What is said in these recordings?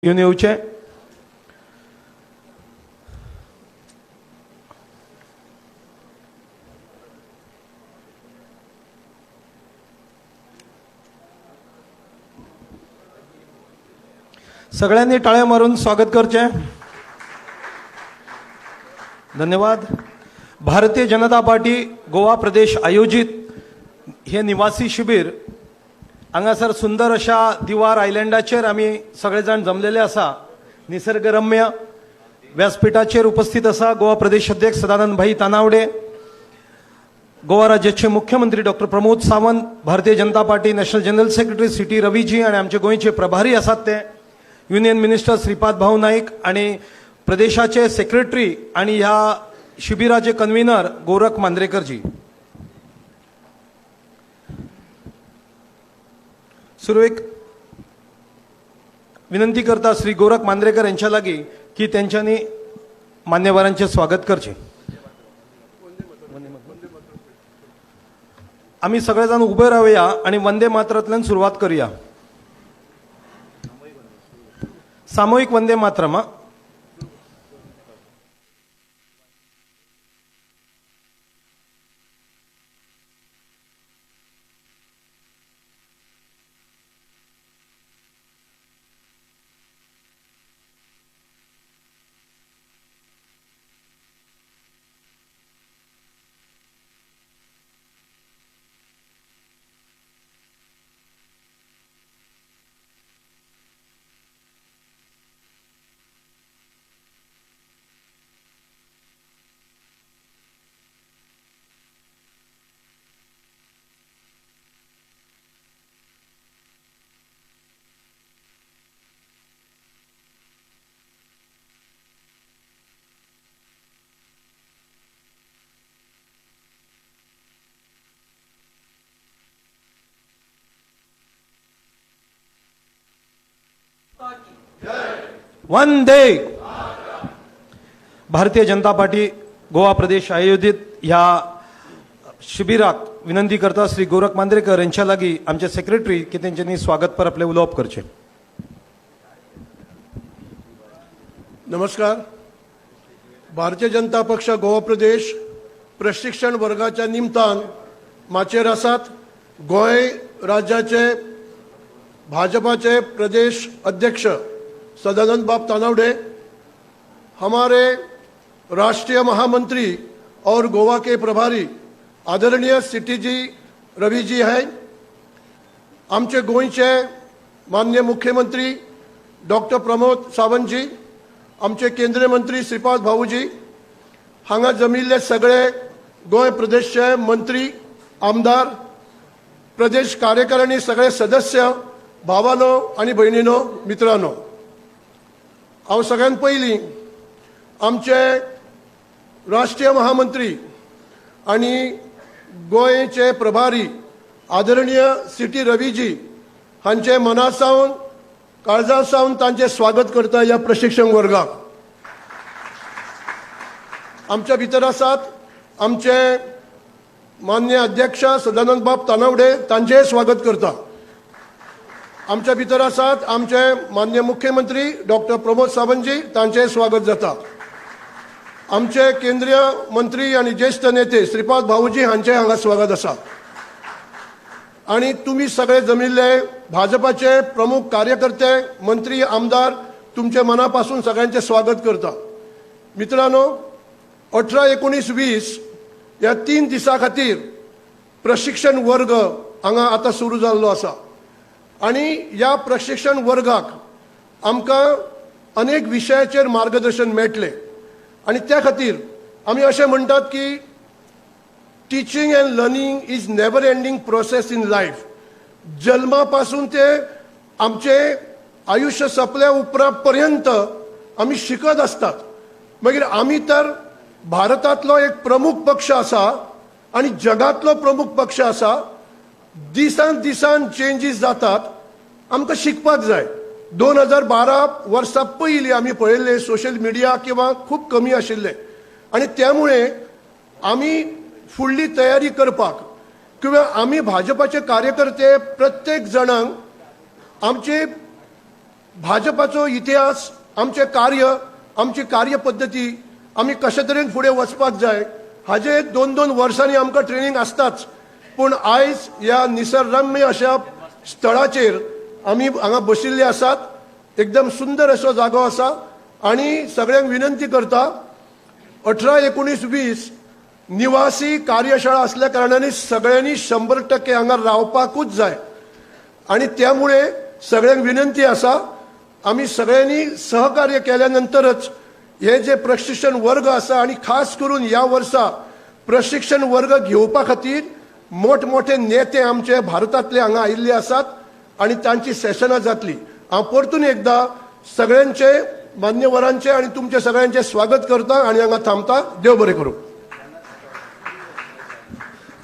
घेऊन येऊचे सगळ्यांनी टाळ्या मारून स्वागत करचे। धन्यवाद। भारतीय जनता पार्टी गोवा प्रदेश आयोजित हे निवासी शिबिर हांगासर सुंदर अशा दिवार आयलँडाचेर आमी सगळेजण जमलेले आसा। निसर्गरम्य व्यासपीठाचेर उपस्थित आसा गोवा प्रदेश अध्यक्ष सदानंद भाई तानावडे, गोवा राज्याचे मुख्यमंत्री doctor Pramod Sawant, Bharatiya Janata party national general secretary CT Raviji आणि आमचे गोंयचे प्रभारी आसात ते युनियन मिनिस्टर श्रीपाद भाऊ नाईक आणि प्रदेशाचे सेक्रेटरी आणि ह्या शिबिराचे कन्व्हिनर गोरख मांद्रेकरजी। सुरवेक विनंती करता श्री गोरख मांद्रेकर यांच्या लागी की त्यांच्यानी मान्यवरांचे स्वागत करचे। आम्ही सगळेजण उभे राहूया आणि वंदे मातरातल्यान सुरुवात करूया। सामूहिक वंदे मातरम। वंदे। भारतीय जनता पार्टी गोवा प्रदेश आयोजित ह्या शिबिराक विनंती करता श्री गोरख मांद्रेकर यांच्या लागी आमचे सेक्रेटरी की त्यांच्यानी स्वागत पर आपले उलोवप करचे। नमस्कार। भारतीय जनता पक्ष गोवा प्रदेश प्रशिक्षण वर्गाच्या निमतान माचेर आसात। गोंय राज्याचे भाजपाचे प्रदेश अध्यक्ष सदानंद बाब तानावडे, हमारे राष्ट्रीय महामंत्री और गोवा के प्रभारी आदरणीय सीटी जी रवि जी हैं, आमचे गोंयचे माननीय मुख्यमंत्री डॉक्टर प्रमोद सावंत जी, आमचे केंद्रीय मंत्री श्रीपाद भाऊजी, हांगा जमिल्ले सगळे गोंय प्रदेशचे मंत्री, आमदार, प्रदेश कार्यकारिणी सगळे सदस्य, भावानो आणि भयणीनो, मित्रांनो, हांव सगळ्यात पयलीं आमचे राष्ट्रीय महामंत्री आणि गोंयचे प्रभारी आदरणीय सीटी रवीजी हांचे मनासावन काळजासावन तांचे स्वागत करता ह्या प्रशिक्षण वर्गाक। आमच्या भितर आसात आमचे माननीय अध्यक्ष सदानंद बाब तानावडे, तांचेय स्वागत करता। आमच्या भितर आसात आमचे माननीय मुख्यमंत्री डॉक्टर प्रमोद सावंतजी, तांचेय स्वागत जाता। आमचे केंद्रीय मंत्री आणि ज्येष्ठ नेते श्रीपाद भाऊजी हांचे हांगा स्वागत आसा। आणि तुम्ही सगळे जमिल्ले भाजपाचे प्रमुख कार्यकर्ते, मंत्री, आमदार, तुमचे मनापासून सगळ्यांचे स्वागत करता। मित्रांनो, 18, 19, 20 या 3 दिसा खातीर प्रशिक्षण वर्ग हांगा आता सुरू जाल्लो आसा आणि या प्रशिक्षण वर्गाक आमकां अनेक विशयाचेर मार्गदर्शन मेळटलें आणि त्या खातीर आमी अशें म्हणटात की teaching and learning is never ending process in life. जल्मापासून ते आमचे आयुष्य सोंपल्या उपरांत पर्यंत आमी शिकत आसतात। मागीर आमी तर भारतांतलो एक प्रमुख पक्ष आसा आणि जगातलो प्रमुख पक्ष आसा। दिसान दिसान चेंजीस जातात, आमकां शिकपाक जाय। 2012 वर्सा पयलीं आमी पळयल्ले सोशल मिडिया किंवा खूब कमी आशिल्ले आणि त्यामुळे आमी फुडली तयारी करपाक किंवा आमी भाजपाचे कार्यकर्ते प्रत्येक जणांक आमचे भाजपाचो इतिहास, आमचे कार्य, आमची कार्यपद्धती आमी कशे तरेन फुडें वचपाक जाय हाजे 2-2 वर्सांनी आमकां ट्रेनिंग आसताच. पूण आयज ह्या निसर्गरम्य अशा स्थळाचेर आमी हांगा बशिल्ले आसात. एकदम सुंदर असो जागो आसा आणि सगळ्यांक विनंती करता 18, 19, 20 निवासी कार्यशाळा असल्या कारणाने सगळ्यांनी 100% हांगा रावपाकूच जाय. आणि त्यामुळे सगळ्यांक विनंती आसा आमी सगळ्यांनी सहकार्य केल्यानंतरच हे जे प्रशिक्षण वर्ग आसा आणि खास करून ह्या वर्सा प्रशिक्षण वर्ग घेवपा खातीर मोठमोठे नेते आमचे भारतातले हांगा आयिल्ले आसात आणि तांची सेशनां जातली. हांव परतून एकदा सगळ्यांचे मान्यवरांचे आणि तुमचे सगळ्यांचे स्वागत करता आणि हांगा थांबता. देव बरें करूं.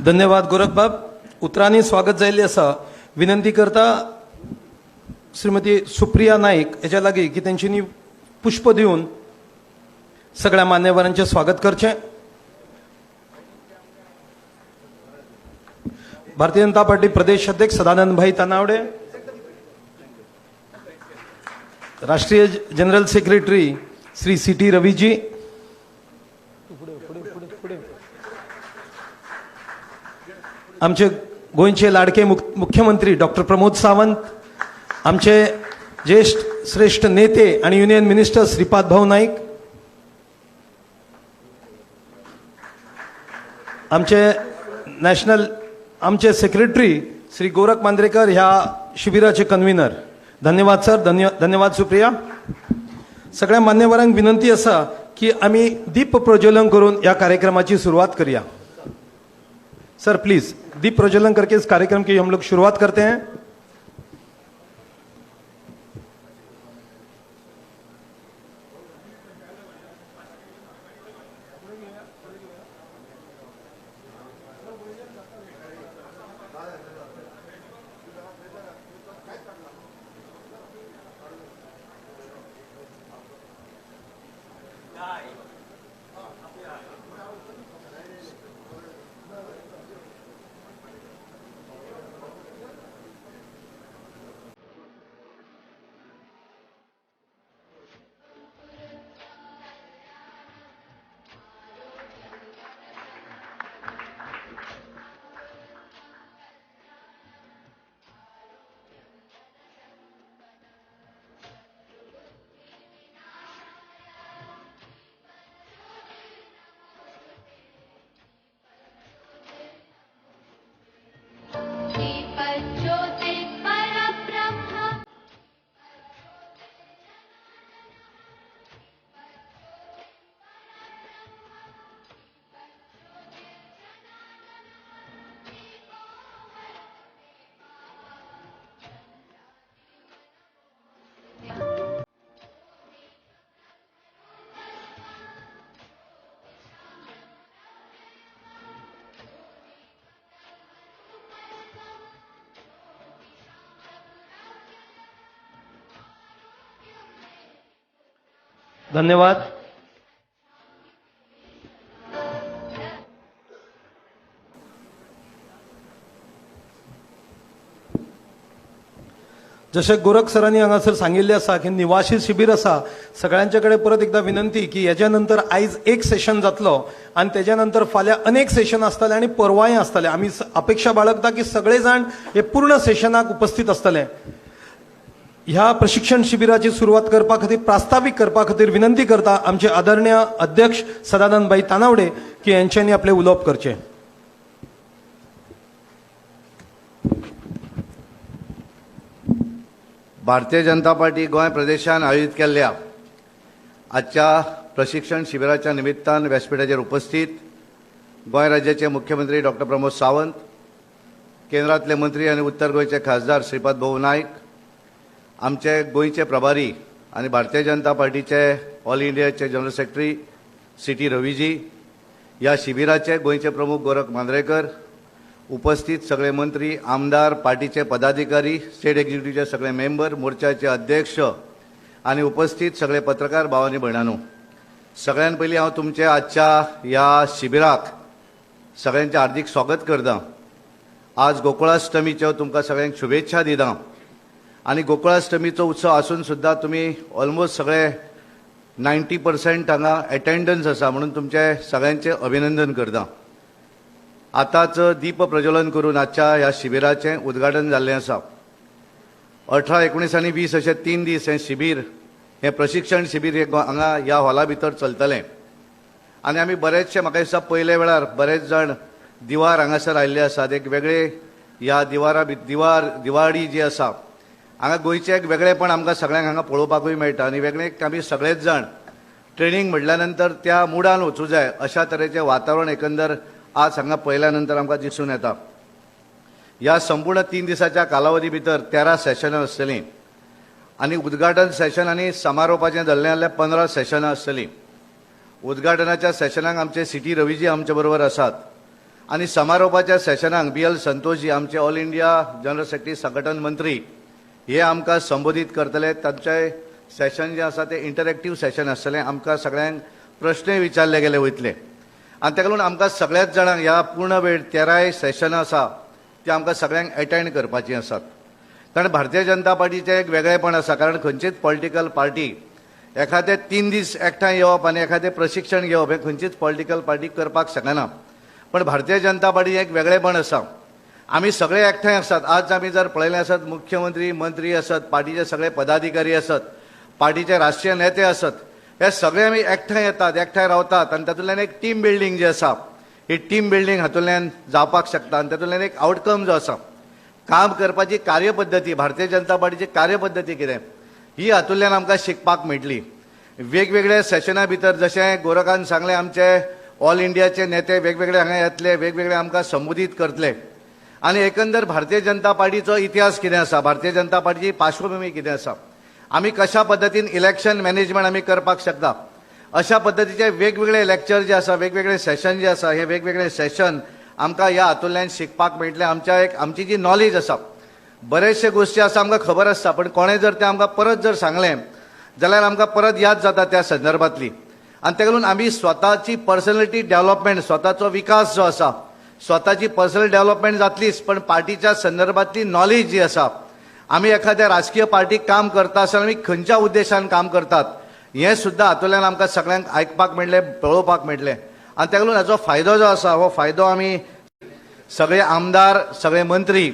धन्यवाद गोरख बाब. उतरांनी स्वागत जाल्ले आसा. विनंती करता श्रीमती सुप्रिया नाईक हेच्या लागीं की तेंच्यांनी पुष्प दिवन सगळ्या मान्यवरांचे स्वागत करचें. भारतीय जनता पार्टी प्रदेश अध्यक्ष सदानंद भाई तानावडे, राष्ट्रीय general secretary Shri CT Raviji, आमचे गोंयचे लाडके मुख्यमंत्री डॉक्टर प्रमोद सावंत, आमचे ज्येष्ठ श्रेष्ठ नेते आणि युनियन मिनिस्टर श्रीपाद भाऊ नाईक, आमचे सेक्रेटरी श्री गोरख मांद्रेकर ह्या शिबिराचे कन्व्हिनर. धन्यवाद सर. धन्यवाद सुप्रिया. सगळ्या मान्यवरांक विनंती असा की आम्ही दीप प्रज्वलन करून या कार्यक्रमाची सुरुवात करूया. सर प्लीज दीप प्रज्वलन करके इस कार्यक्रम की हम लोग शुरुआत करते हैं. धन्यवाद. जसे गोरख सरांनी हांगासर सांगिल्ले आसा की निवासी शिबीर आसा. सगळ्यांच्याकडे परत एकदा विनंती की याच्यानंतर आयज एक सेशन जातलो आणि त्याच्यानंतर फाल्यां अनेक सेशन आसतले आणि परवांय आसतले. आम्ही अपेक्षा बाळगता की सगळे जाण हे पूर्ण सेशनाक उपस्थित असतले. ह्या प्रशिक्षण शिबिराची सुरुवात करपा खातीर प्रास्ताविक करपा खातीर विनंती करता आमचे आदरणीय अध्यक्ष सदानंद भाई तानावडे की यांच्यांनी आपले उलोवप करचे. भारतीय जनता पार्टी गोंय प्रदेशान आयोजित केल्ल्या आजच्या प्रशिक्षण शिबिराच्या निमित्तान व्यासपीठाचेर उपस्थित गोंय राज्याचे मुख्यमंत्री डॉक्टर प्रमोद सावंत, केंद्रातले मंत्री आणि उत्तर गोंयचे खासदार श्रीपाद भाऊ नाईक, आमचे गोंयचे प्रभारी आणि भारतीय जनता पार्टीचे ऑल इंडियाचे जनरल सेक्रेटरी CT रवीजी, या शिबिराचे गोंयचे प्रमुख गोरख मांद्रेकर, उपस्थित सगळे मंत्री, आमदार, पार्टीचे पदाधिकारी, स्टेट एक्झिक्युटिव्हचे सगळे मेंबर, मोर्चाचे अध्यक्ष आणि उपस्थित सगळे पत्रकार भाव आणि भयणांनो, सगळ्यां पयलीं हांव तुमचे आजच्या ह्या शिबिराक सगळ्यांचे हार्दिक स्वागत करता. आज गोकुळाष्टमीच्यो तुमकां सगळ्यांक शुभेच्छा दिता आणि गोकुळाष्टमीचो उत्सव आसून सुद्धा तुम्ही ऑलमोस्ट सगळे 90% हांगा अटेंडन्स आसा म्हणून तुमचे सगळ्यांचे अभिनंदन करता. आतांच दीप प्रज्वलन करून आजच्या ह्या शिबिराचें उद्घाटन जाल्लें आसा. 18, 19 आनी 20 अशे 3 दीस हें शिबीर, हें प्रशिक्षण शिबीर हे हांगा ह्या हॉला भितर चलतलें. आनी आमी बरेचशे, म्हाका दिसता पयले वेळार बरेच जाण दिवार हांगासर आयिल्ले आसात. एक वेगळे ह्या दिवाळी जी आसा हांगा गोंयचें एक वेगळेपण आमकां सगळ्यांक हांगा पळोवपाकूय मेळटा. आनी वेगळे आमी सगळेच जाण ट्रेनिंग म्हटल्या नंतर त्या मुडान वचूं जाय अशा तरेचें वातावरण एकंदर आज हांगा पळयल्या नंतर आमकां दिसून येता. ह्या संपूर्ण 3 दिसाच्या कालावधी भितर 13 सेशनां आसतलीं आनी उद्घाटन सेशन आनी समारोपाचें धरलें जाल्यार 15 सेशनां आसतलीं. उद्घाटनाच्या सेशनाक आमचे सिटी रवीजी आमचे बरोबर आसात आनी समारोपाच्या सेशनाक BL संतोषजी आमचे ऑल इंडिया जनरल सेक्रेटरी संघटन मंत्री हे आमकां संबोधीत करतले. तांचें सेशन जें आसा तें इंटरॅक्टीव सेशन आसतलें. आमकां सगळ्यांक प्रश्नय विचारले गेले वयतले आनी ताका लागून आमकां सगळ्याच जाणांक ह्या पूर्ण वेळ 13 सेशनां आसा ती आमकां सगळ्यांक अटेंड करपाचीं आसात. कारण भारतीय जनता पार्टीचें एक वेगळेपण आसा. कारण खंयचीच पॉलिटिकल पार्टी एखादे 3 दीस एकठांय येवप आनी एखादें प्रशिक्षण घेवप हें खंयचीच पॉलिटिकल पार्टी करपाक शकना. पण भारतीय जनता पार्टी एक वेगळेपण आसा. आमी सगळे एकठांय आसात. आज आमी जर पळयलें आसत, मुख्यमंत्री, मंत्री आसत, पार्टीचे सगळे पदाधिकारी आसत, पार्टीचे राष्ट्रीय नेते आसत, हे सगळे आमी एकठांय येतात, एकठांय रावतात आनी तातूंतल्यान एक टीम बिल्डींग जी आसा ही टीम बिल्डींग हातूंतल्यान जावपाक शकता. आनी तातूंतल्यान एक आउटकम जो आसा, काम करपाची कार्यपद्दती, भारतीय जनता पार्टीची कार्यपद्दती कितें ही हातूंतल्यान आमकां शिकपाक मेळटली. वेगवेगळे सेशना भितर जशें गोरखान सांगलें, आमचे ऑल इंडियाचे नेते वेगवेगळे हांगा येतले, वेगवेगळे आमकां संबोधीत करतले आनी एकंदर भारतीय जनता पार्टीचो इतिहास कितें आसा, भारतीय जनता पार्टीची पार्श्वभूमी कितें आसा, आमी कशा पद्दतीन इलेक्शन मॅनेजमेंट आमी करपाक शकता, अशा पद्दतीचे वेगवेगळे लेक्चर जे आसा, वेगवेगळे सेशन जे आसा, हे वेगवेगळे सेशन आमकां ह्या हातूंतल्यान शिकपाक मेळटले. आमची जी नॉलेज आसा, बरेचशे गोश्टी आसा आमकां खबर आसता, पण कोणें जर तें आमकां परत जर सांगलें जाल्यार आमकां परत याद जाता त्या संदर्भातली. आनी ताका लागून आमी स्वताची पर्सनॅलिटी डेव्हलपमेंट, स्वताचो विकास जो आसा, स्वताची पर्सनल डेव्हलपमेंट जातलीच, पण पार्टीच्या संदर्भातली नॉलेज जी आसा, आमी एखाद्या राजकीय पार्टीक काम करता आसतना आमी खंयच्या उद्देशान काम करतात हें सुद्दां हातूंतल्यान आमकां सगळ्यांक आयकपाक मेळटलें, पळोवपाक मेळटलें. आनी ताका लागून हाचो फायदो जो आसा, हो फायदो आमी सगळे आमदार, सगळे मंत्री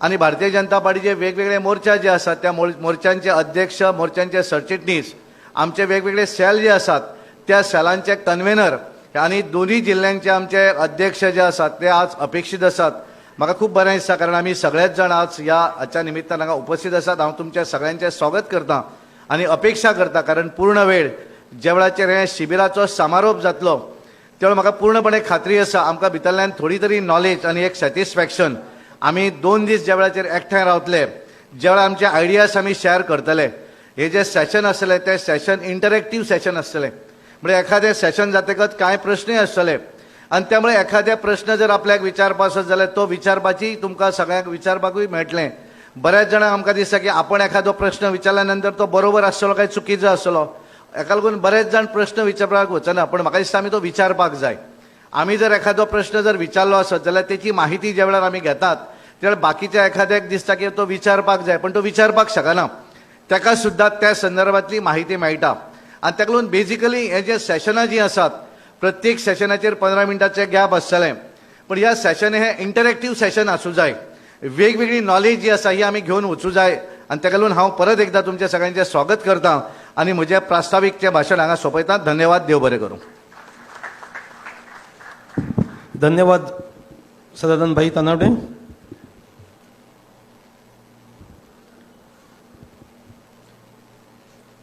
आनी भारतीय जनता पार्टीचे वेगवेगळे मोर्चा जे आसात, त्या मोर्चांचे अध्यक्ष, मोर्चांचे सरचिटणीस, आमचे वेगवेगळे सेल जे आसात, त्या सेलांचे कन्व्हेनर आनी दोन्ही जिल्ह्यांचे आमचे अध्यक्ष जे आसात ते आज अपेक्षीत आसात. म्हाका खूब बरें दिसता, कारण आमी सगळेच जाण आज हाच्या निमित्तान हांगा उपस्थित आसात. हांव तुमच्या सगळ्यांचे स्वागत करता आनी अपेक्षा करता, कारण पूर्ण वेळ ज्या वेळाचेर हे शिबिराचो समारोप जातलो त्या वेळार म्हाका पूर्णपणे खात्री आसा, आमकां भितरल्यान थोडी तरी नॉलेज आनी एक सॅटिस्फॅक्शन, आमी 2 दीस ज्या वेळाचेर एकठांय रावतले, ज्या वेळार आमचे आयडियाज आमी शेअर करतले, हे जे सेशन आसतले ते सेशन इंटरॅक्टीव सेशन आसतले. म्हणजे एखादें सेशन जातकच कांय प्रश्नय आसतले आनी त्यामुळे एखादे प्रश्न जर आपल्याक विचारपाक आसत जाल्यार तो विचारपाची तुमकां सगळ्यांक विचारपाकूय मेळटलें. बऱ्याच जाणांक आमकां दिसता की आपण एखादो प्रश्न विचारल्या नंतर तो बरोबर आसतलो काय चुकीचो आसतलो, हेका लागून बरेच जाण प्रश्न विचारपाक वचना, पण म्हाका दिसता आमी तो विचारपाक जाय. आमी जर एखादो प्रश्न जर विचारलो आसत जाल्यार तेची माहिती ज्या वेळार आमी घेतात त्या वेळार बाकीच्या एखाद्याक दिसता की तो विचारपाक जाय, पण तो विचारपाक शकना, ताका सुद्दां त्या संदर्भातली माहिती मेळटा. आनी ताका लागून बेजिकली हे जे सेशनां जीं आसात, प्रत्येक सेशनाचेर 15 मिनटाचे गॅप आसतले, पण ह्या सेशन हे इंटरॅक्टीव सेशन आसूं जाय. वेगवेगळी नॉलेज जी आसा ही आमी घेवन वचूं जाय. आनी ताका लागून हांव परत एकदां तुमचे सगळ्यांचे स्वागत करता आनी म्हजें प्रास्ताविकचें भाशण हांगा सोंपयता. धन्यवाद. देव बरें करूं. धन्यवाद सदानंद भाई तानावडे.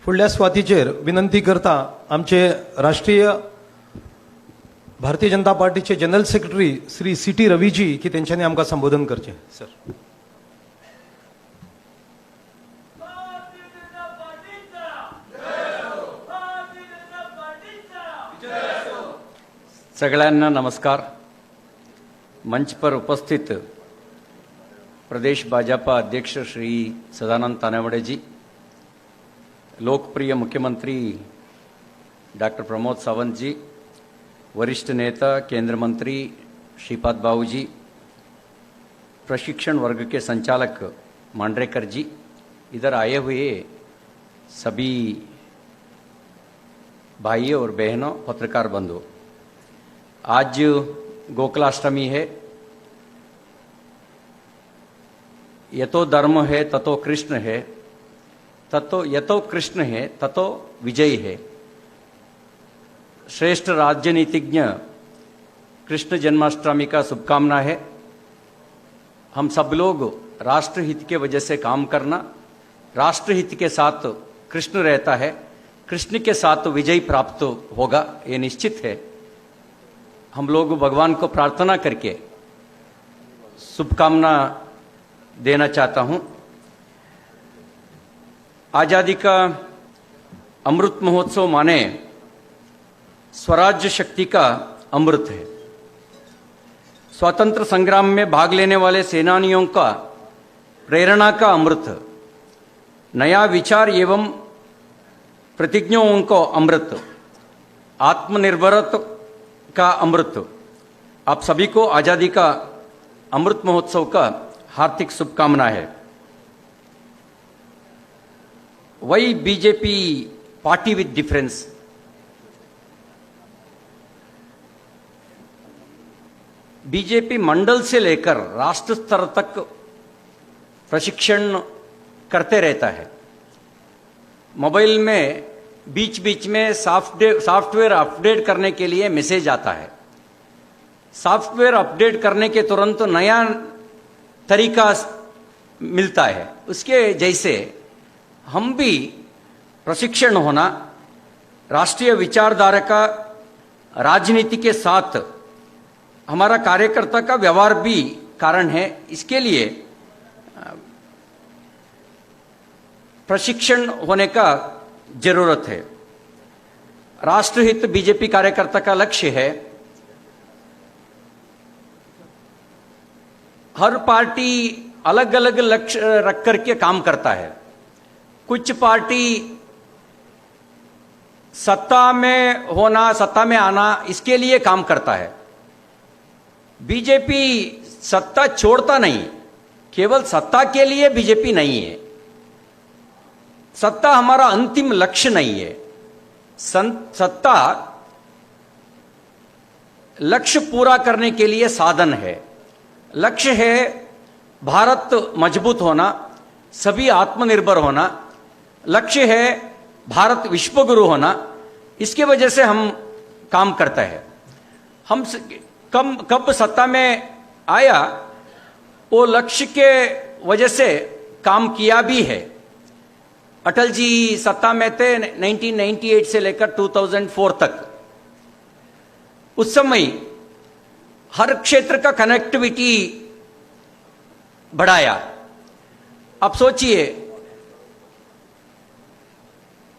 फुडल्या स्वातीचेर विनंती करता आमचे राष्ट्रीय भारतीय जनता पार्टीचे general secretary Shri city Raviji की तेंच्यांनी आमकां संबोधन करचें. सर. सगळ्यांना नमस्कार. मंच पर उपस्थित प्रदेश भाजपा अध्यक्ष श्री सदानंद तानावडे जी, लोकप्रिय मुख्यमंत्री डॉक्टर प्रमोद सावंत जी, वरिष्ठ नेता केंद्र मंत्री श्रीपाद बाबू जी, प्रशिक्षण वर्ग के संचालक मांडरेकर जी, इधर आए हुए सभी भाइयों और बहनों, पत्रकार बंधु, आज गोकुलाष्टमी है। यतो धर्म है ततो कृष्ण है, ततो यतो कृष्ण है ततो विजय है। श्रेष्ठ राजनीतिज्ञ कृष्ण जन्माष्टमी का शुभकामना है। हम सब लोग राष्ट्रहित के वजह से काम करना, राष्ट्रहित के साथ कृष्ण रहता है, कृष्ण के साथ विजय प्राप्त होगा, ये निश्चित है। हम लोग भगवान को प्रार्थना करके शुभकामना देना चाहता हूं। आजादी का अमृत महोत्सव माने स्वराज्य शक्ति का अमृत है। स्वतंत्र संग्राम में भाग लेने वाले सेनानियों का प्रेरणा का अमृत, नया विचार एवं प्रतिज्ञाओं को अमृत, आत्मनिर्भरता का अमृत। आप सभी को आजादी का अमृत महोत्सव का हार्दिक शुभकामना है। वही बीजेपी पार्टी विद डिफरेंस। बीजेपी मंडल से लेकर राष्ट्र स्तर तक प्रशिक्षण करते रहता है। मोबाइल में बीच बीच में सॉफ्टवेयर अपडेट करने के लिए मैसेज आता है। सॉफ्टवेयर अपडेट करने के तुरंत नया तरीका मिलता है। उसके जैसे हम भी प्रशिक्षण होना, राष्ट्रीय विचारधारा का राजनीति के साथ हमारा कार्यकर्ता का व्यवहार भी कारण है। इसके लिए प्रशिक्षण होने का जरूरत है। राष्ट्रहित बीजेपी कार्यकर्ता का लक्ष्य है। हर पार्टी अलग अलग लक्ष्य रख करके काम करता है। कुछ पार्टी सत्ता में होना, सत्ता में आना, इसके लिए काम करता है। बीजेपी सत्ता छोड़ता नहीं, केवल सत्ता के लिए बीजेपी नहीं है। सत्ता हमारा अंतिम लक्ष्य नहीं है। सत्ता लक्ष्य पूरा करने के लिए साधन है। लक्ष्य है भारत मजबूत होना, सभी आत्मनिर्भर होना। लक्ष्य है भारत विश्वगुरु होना। इसके वजह से हम काम करते हैं। हम कब सत्ता में आया, वो लक्ष्य के वजह से काम किया भी है। अटल जी सत्ता में थे 1998 से लेकर 2004 तक। उस समय हर क्षेत्र का कनेक्टिविटी बढ़ाया। अब सोचिए,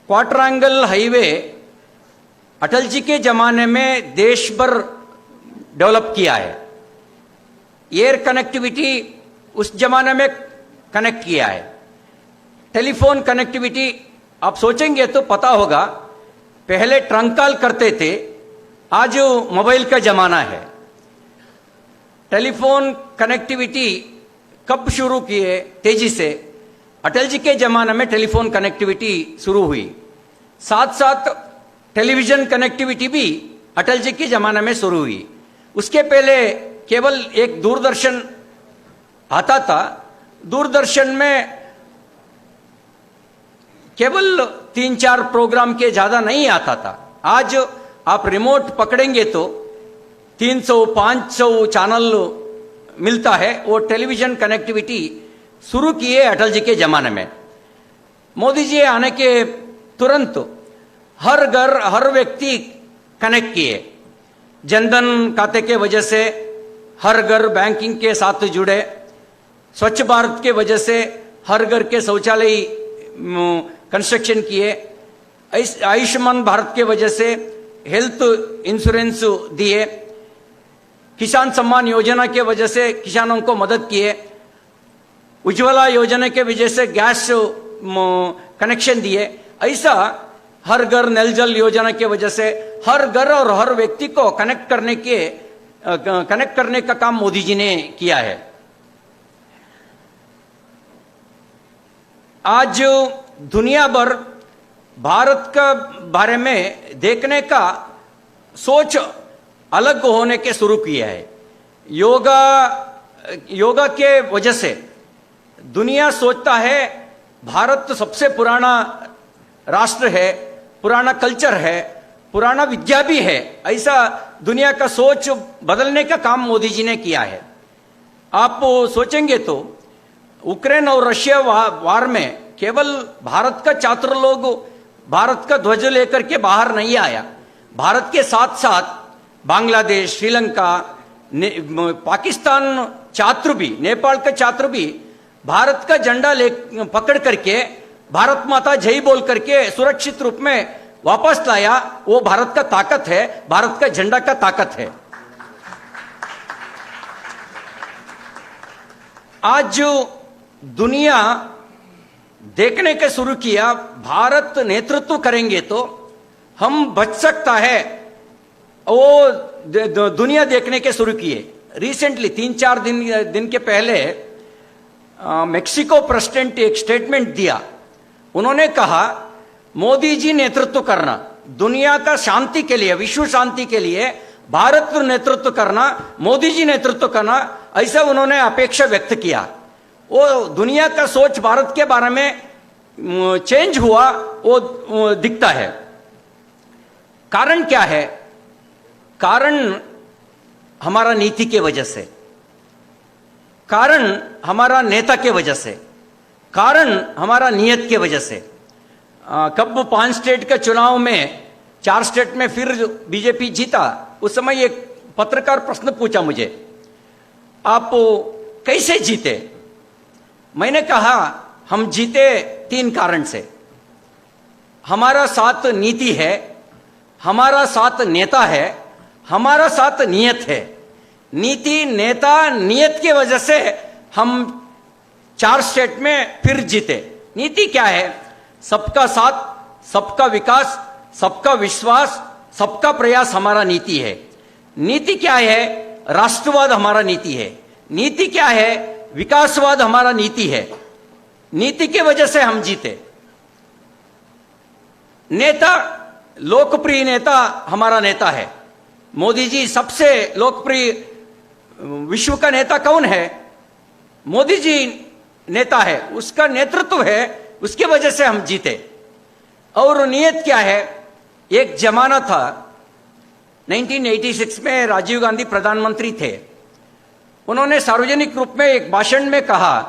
क्वाड्रेंगल हाईवे अटल जी के जमाने में देश भर डेवलप किया है। एयर कनेक्टिविटी उस जमाने में कनेक्ट किया है। टेलीफोन कनेक्टिविटी आप सोचेंगे तो पता होगा, पहले ट्रंक कॉल करते थे, आज मोबाइल का जमाना है। टेलीफोन कनेक्टिविटी कब शुरू किए तेजी से? अटल जी के जमाने में टेलीफोन कनेक्टिविटी शुरू हुई। साथ साथ टेलीविजन कनेक्टिविटी भी अटल जी के जमाने में शुरू हुई। उसके पहले केवल एक दूरदर्शन आता था। दूरदर्शन में केवल 3-4 प्रोग्राम के ज्यादा नहीं आता था। आज आप रिमोट पकड़ेंगे तो 300-500 चैनल मिलता है। वो टेलीविजन कनेक्टिविटी शुरू किए अटल जी के जमाने में। मोदी जी आने के तुरंत हर घर हर व्यक्ति कनेक्ट किए। जनधन खाते के वजह से हर घर बैंकिंग के साथ जुड़े। स्वच्छ भारत के वजह से हर घर के शौचालय कंस्ट्रक्शन किए। आयुष्मान भारत के वजह से हेल्थ इंश्योरेंस दिए। किसान सम्मान योजना के वजह से किसानों को मदद किए। उज्ज्वला योजना के वजह से गैस कनेक्शन दिए। ऐसा हर घर नल जल योजना के वजह से हर घर और हर व्यक्ति को कनेक्ट करने का काम मोदी जी ने किया है। आज दुनिया भर भारत का बारे में देखने का सोच अलग होने के शुरू किया है। योगा के वजह से दुनिया सोचता है भारत तो सबसे पुराना राष्ट्र है, पुराना कल्चर है, पुराना विद्या भी है। ऐसा दुनिया का सोच बदलने का काम मोदी जी ने किया है। आप सोचेंगे तो यूक्रेन और रशिया वार में केवल भारत का छात्र लोग भारत का ध्वज लेकर के बाहर नहीं आया। भारत के साथ साथ बांग्लादेश, श्रीलंका, पाकिस्तान छात्र भी, नेपाल का छात्र भी भारत का झंडा पकड़ करके भारत माता जय बोल करके सुरक्षित रूप में वापस लाया। वो भारत का ताकत है, भारत का झंडा का ताकत है। आज जो दुनिया देखने के शुरू किया, भारत नेतृत्व करेंगे तो हम बच सकता है, वो दुनिया देखने के शुरू किए। रिसेंटली 3-4 दिन के पहले मेक्सिको प्रेसिडेंट एक स्टेटमेंट दिया। उन्होंने कहा मोदी जी नेतृत्व करना, दुनिया का शांति के लिए, विश्व शांति के लिए भारत नेतृत्व करना, मोदी जी नेतृत्व करना, ऐसा उन्होंने अपेक्षा व्यक्त किया। वो दुनिया का सोच भारत के बारे में चेंज हुआ, वो दिखता है। कारण क्या है? कारण हमारा नीति के वजह से, कारण हमारा नेता के वजह से, कारण हमारा नियत के वजह से। कब 5 स्टेट के चुनाव में 4 स्टेट में फिर बीजेपी जीता, उस समय एक पत्रकार प्रश्न पूछा मुझे, आप कैसे जीते? मैंने कहा हम जीते 3 कारण से। हमारा साथ नीति है, हमारा साथ नेता है, हमारा साथ नियत है। नीति, नेता, नियत की वजह से हम 4 स्टेट में फिर जीते। नीति क्या है? सबका साथ, सबका विकास, सबका विश्वास, सबका प्रयास हमारा नीति है। नीति क्या है? राष्ट्रवाद हमारा नीति है। नीति क्या है? विकासवाद हमारा नीति है। नीति की वजह से हम जीते। नेता, लोकप्रिय नेता हमारा नेता है मोदी जी। सबसे लोकप्रिय विश्व का नेता कौन है? मोदी जी नेता है, उसका नेतृत्व है, उसकी वजह से हम जीते। और नियत क्या है? एक जमाना था 1986 में राजीव गांधी प्रधानमंत्री थे। उन्होंने सार्वजनिक रूप में एक भाषण में कहा,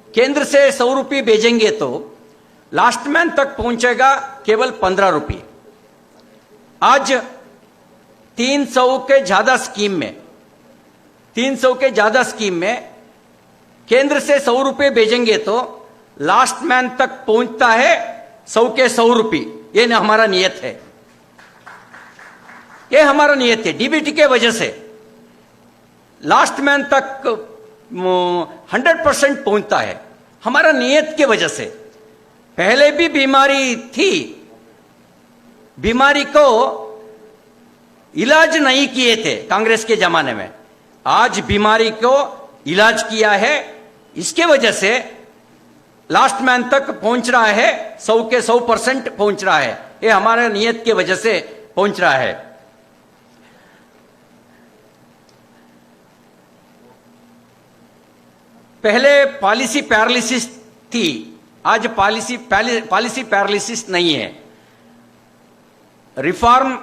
केंद्र से 100 रुपये भेजेंगे तो लास्ट मैन तक पहुंचेगा केवल 15 रुपये। आज 300 के ज्यादा स्कीम में केंद्र से 100 रुपये भेजेंगे तो लास्ट मैन तक पहुंचता है 100 के 100 रुपये। ये न हमारा नियत है, ये हमारा नियत है। डीबीटी के वजह से लास्ट मैन तक 100% पहुंचता है, हमारा नियत की वजह से। पहले भी बीमारी थी, बीमारी को इलाज नहीं किए थे कांग्रेस के जमाने में। आज बीमारी को इलाज किया है, इसके वजह से लास्ट मैन तक पहुंच रहा है, 100 के 100% पहुंच रहा है। ये हमारे नियत की वजह से पहुंच रहा है। पहले पॉलिसी पैरालिसिस थी, आज पॉलिसी पैरालिसिस नहीं है। रिफॉर्म,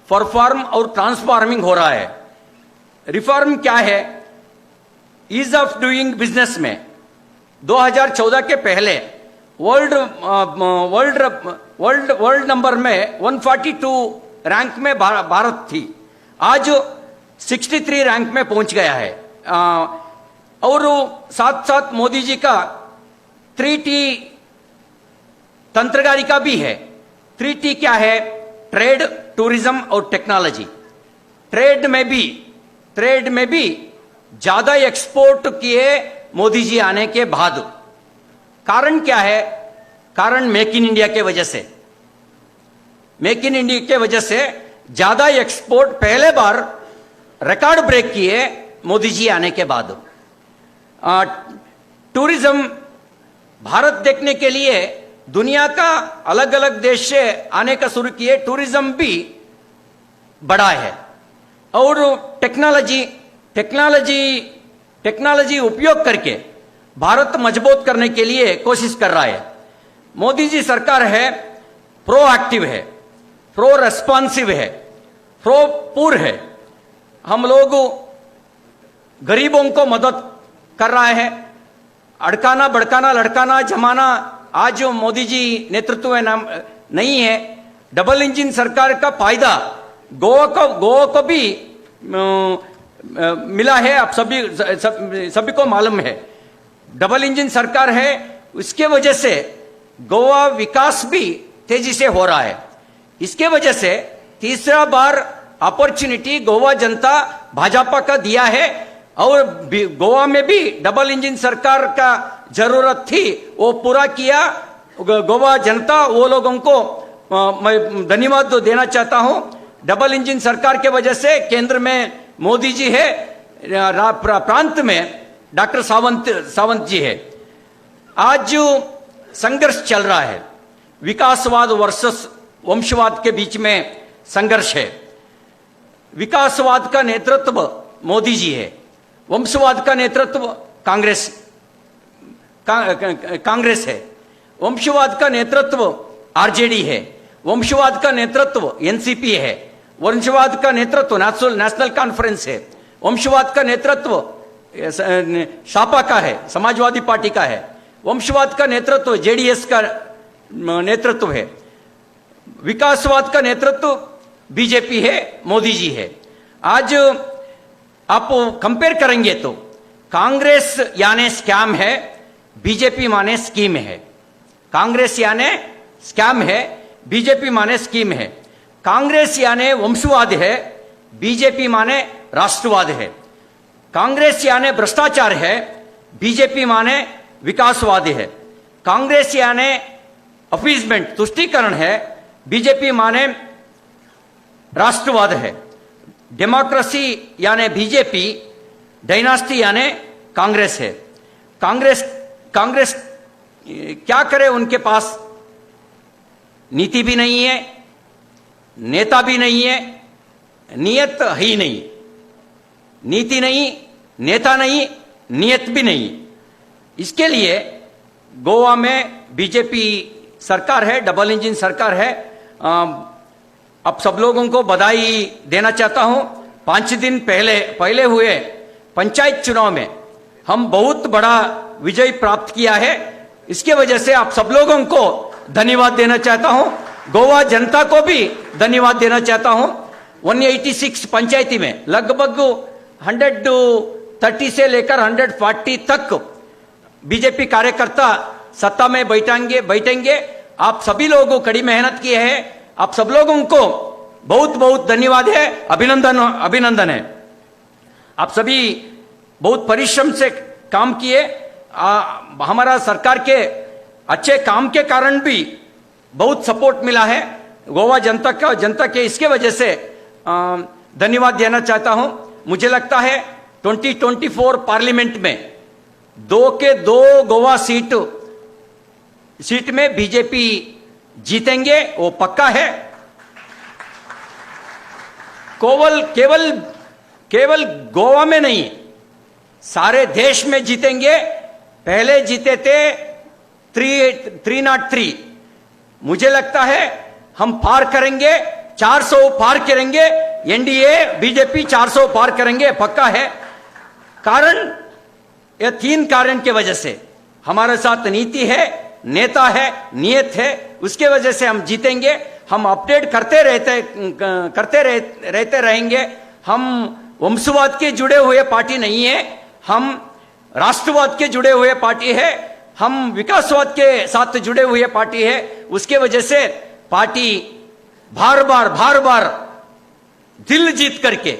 परफॉर्म और ट्रांसफॉर्मिंग हो रहा है। रिफॉर्म क्या है? ईज ऑफ डूइंग बिजनेस में 2014 के पहले वर्ल्ड नंबर में 142 रैंक में भारत थी, आज 63 रैंक में पहुंच गया है। और साथ साथ मोदी जी का 3T तंत्रगारिका भी है। 3T क्या है? ट्रेड, टूरिज्म और टेक्नोलॉजी। ट्रेड में भी ज्यादा एक्सपोर्ट किए मोदी जी आने के बाद। कारण क्या है? कारण मेक इन इंडिया के वजह से। मेक इन इंडिया के वजह से ज्यादा एक्सपोर्ट पहले बार रिकॉर्ड ब्रेक किए मोदी जी आने के बाद। टूरिज्म भारत देखने के लिए दुनिया का अलग अलग देश से आने का शुरू किए, टूरिज्म भी बढ़ा है और टेक्नोलॉजी उपयोग करके भारत मजबूत करने के लिए कोशिश कर रहा है। मोदी जी सरकार है प्रोएक्टिव है, प्रो रेस्पॉन्सिव है, प्रो पूर है। हम लोग गरीबों को मदद कर रहा है। अड़काना भड़काना लड़काना जमाना आज मोदी जी नेतृत्व में नाम नहीं है। डबल इंजन सरकार का फायदा गोवा को भी मिला है। आप सभी को मालूम है डबल इंजन सरकार है, उसके वजह से गोवा विकास भी तेजी से हो रहा है। इसके वजह से तीसरा बार अपॉर्चुनिटी गोवा जनता भाजपा का दिया है और गोवा में भी डबल इंजन सरकार का जरूरत थी, वो पूरा किया। गोवा जनता वो लोगों को मैं धन्यवाद देना चाहता हूं। डबल इंजन सरकार के वजह से केंद्र में मोदी जी है, प्रांत में डॉक्टर सावंत जी है। आज जो संघर्ष चल रहा है, विकासवाद वर्सेस वंशवाद के बीच में संघर्ष है। विकासवाद का नेतृत्व मोदी जी है, वंशवाद का नेतृत्व कांग्रेस है, वंशवाद का नेतृत्व आरजेडी है, वंशवाद का नेतृत्व एनसीपी है, वंशवाद का नेतृत्व नेशनल कॉन्फ्रेंस है, वंशवाद का नेतृत्व शापा का है, समाजवादी पार्टी का है, वंशवाद का नेतृत्व जेडीएस का नेतृत्व है, विकासवाद का नेतृत्व बीजेपी है, मोदी जी है। आज आप कंपेयर करेंगे तो कांग्रेस यानी स्कैम है, बीजेपी माने स्कीम है। कांग्रेस यानी स्कैम है, बीजेपी माने स्कीम है। कांग्रेस यानी वंशवाद है, बीजेपी माने राष्ट्रवाद है। कांग्रेस यानी भ्रष्टाचार है, बीजेपी माने विकासवाद है। कांग्रेस यानी अपीजमेंट तुष्टीकरण है, बीजेपी माने राष्ट्रवाद है। डेमोक्रेसी यानी बीजेपी, डायनास्टी यानी कांग्रेस है। कांग्रेस क्या करे, उनके पास नीति भी नहीं है, नेता भी नहीं है, नियत ही नहीं। नीति नहीं, नेता नहीं, नियत भी नहीं। इसके लिए गोवा में बीजेपी सरकार है, डबल इंजन सरकार है। अब सब लोगों को बधाई देना चाहता हूं। 5 दिन पहले हुए पंचायत चुनाव में हम बहुत बड़ा विजय प्राप्त किया है। इसके वजह से आप सब लोगों को धन्यवाद देना चाहता हूं, गोवा जनता को भी धन्यवाद देना चाहता हूं। 186 पंचायती में लगभग 130 से लेकर 140 तक बीजेपी कार्यकर्ता सत्ता में बैठेंगे। आप सभी लोगों कड़ी मेहनत की है, आप सब लोगों को बहुत बहुत धन्यवाद है, अभिनंदन है। आप सभी बहुत परिश्रम से काम किए। हमारा सरकार के अच्छे काम के कारण भी बहुत सपोर्ट मिला है गोवा जनता के। इसके वजह से धन्यवाद देना चाहता हूं। मुझे लगता है 2024 पार्लियामेंट में 2 के 2 गोवा सीट में बीजेपी जीतेंगे, वो पक्का है। केवल गोवा में नहीं, सारे देश में जीतेंगे। पहले जीते थे 303, मुझे लगता है हम पार करेंगे, 400 पार करेंगे। एनडीए बीजेपी 400 पार करेंगे, पक्का है। कारण ये 3 कारण के वजह से हमारे साथ नीति है, नेता है, नियत है, उसके वजह से हम जीतेंगे। हम अपडेट करते रहते रहेंगे। हम वंशवाद के जुड़े हुए पार्टी नहीं है, हम राष्ट्रवाद के जुड़े हुए पार्टी है, हम विकासवाद के साथ जुड़े हुए पार्टी है। उसके वजह से पार्टी बार बार दिल जीत करके